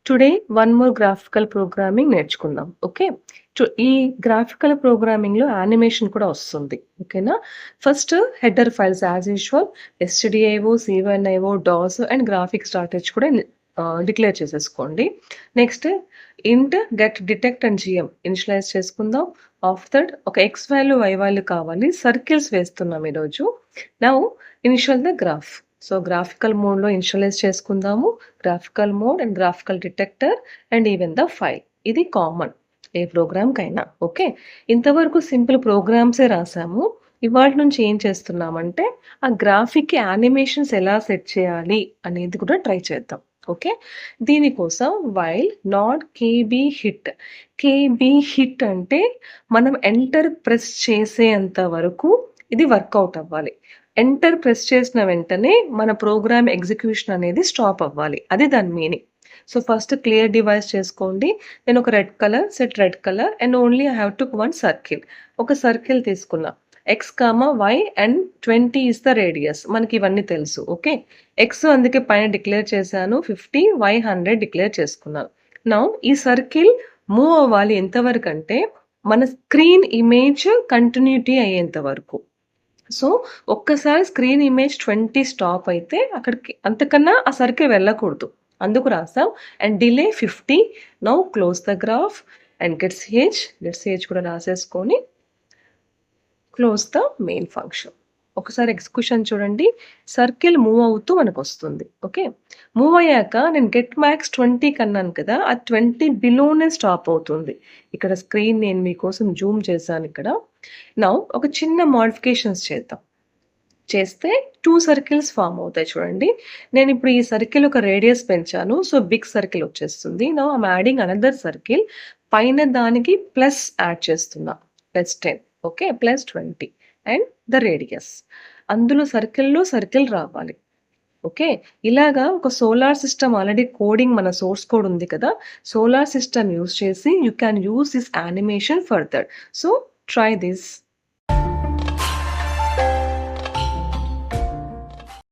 Today one more graphical programming నేర్చుకుందాం. Okay. ఈ graphical ప్రోగ్రామింగ్‌లో యానిమేషన్ కూడా వస్తుంది. ఓకేనా? First header files as usual stdio, c1io, DOS and graphics dot h కూడా డిక్లేర్ చేసేసుకోండి. Next int get detect and GM initialise చేసుకుందాం. After that ఒక ఎక్స్ వాల్యూ, వై వాల్యూ కావాలి. సర్కిల్స్ వేస్తున్నాం ఈరోజు. Now initial the graph. So graphical మోడ్‌లో initialise చేసుకుందాము. Graphical mode and graphical detector and even the file. ఇది common ఏ ప్రోగ్రామ్‌కైనా. Okay. ఇంతవరకు సింపుల్ ప్రోగ్రామ్సే రాసాము. ఇవాల్టి నుంచి ఏం చేస్తున్నామంటే ఆ గ్రాఫిక్‌కి యానిమేషన్స్ ఎలా సెట్ చేయాలి అనేది కూడా ట్రై చేద్దాం. ఓకే. దీనికోసం while not KB hit. KB hit అంటే మనం ఎంటర్ ప్రెస్ చేసేంత వరకు ఇది వర్కౌట్ అవ్వాలి. ఎంటర్ ప్రెస్ చేసిన వెంటనే మన ప్రోగ్రామ్ ఎగ్జిక్యూషన్ అనేది స్టాప్ అవ్వాలి. అది దాని meaning. So first clear device చేసుకోండి. నేను ఒక red colour, set red colour and only I have to one circle. ఒక సర్కిల్ తీసుకున్నా. X comma y and 20 is the radius. మనకి ఇవన్నీ తెలుసు. ఓకే. ఎక్స్ అందుకే పైన డిక్లేర్ చేశాను 50, వై 100 డిక్లేర్ చేసుకున్నాను. నౌ ఈ సర్కిల్ మూవ్ అవ్వాలి ఎంతవరకు అంటే మన స్క్రీన్ ఇమేజ్ కంటిన్యూటీ అయ్యేంత వరకు. సో ఒక్కసారి స్క్రీన్ ఇమేజ్ 20 స్టాప్ అయితే అక్కడికి అంతకన్నా ఆ సర్కిల్ వెళ్ళకూడదు. అందుకు రాసాం. And delay 50. Now close the graph and get CH కూడా రాసేసుకొని క్లోజ్ ద మెయిన్ ఫంక్షన్. ఒకసారి ఎగ్జిక్యూషన్ చూడండి. సర్కిల్ మూవ్ అవుతూ మనకు వస్తుంది. ఓకే. మూవ్ అయ్యాక నేను గెట్ మ్యాక్స్ 20 కన్నాను కదా, ఆ 20 బిలోనే స్టాప్ అవుతుంది. ఇక్కడ స్క్రీన్ నేను మీకోసం జూమ్ చేశాను ఇక్కడ. నౌ ఒక చిన్న మోడిఫికేషన్స్ చేద్దాం. చేస్తే 2 సర్కిల్స్ ఫామ్ అవుతాయి చూడండి. నేను ఇప్పుడు ఈ సర్కిల్ ఒక రేడియస్ పెంచాను. సో బిగ్ సర్కిల్ వచ్చేస్తుంది. Now I'm adding another circle. పైన దానికి ప్లస్ యాడ్ చేస్తున్నా. +10. ఓకే. +20 and the radius. అందులో సర్కిల్‌లో సర్కిల్ రావాలి. ఓకే. ఇలాగా ఒక సోలార్ సిస్టమ్ ఆల్రెడీ కోడింగ్ మన సోర్స్ కోడ్ ఉంది కదా. సోలార్ సిస్టమ్ యూజ్ చేసి you can use this animation further. So try this.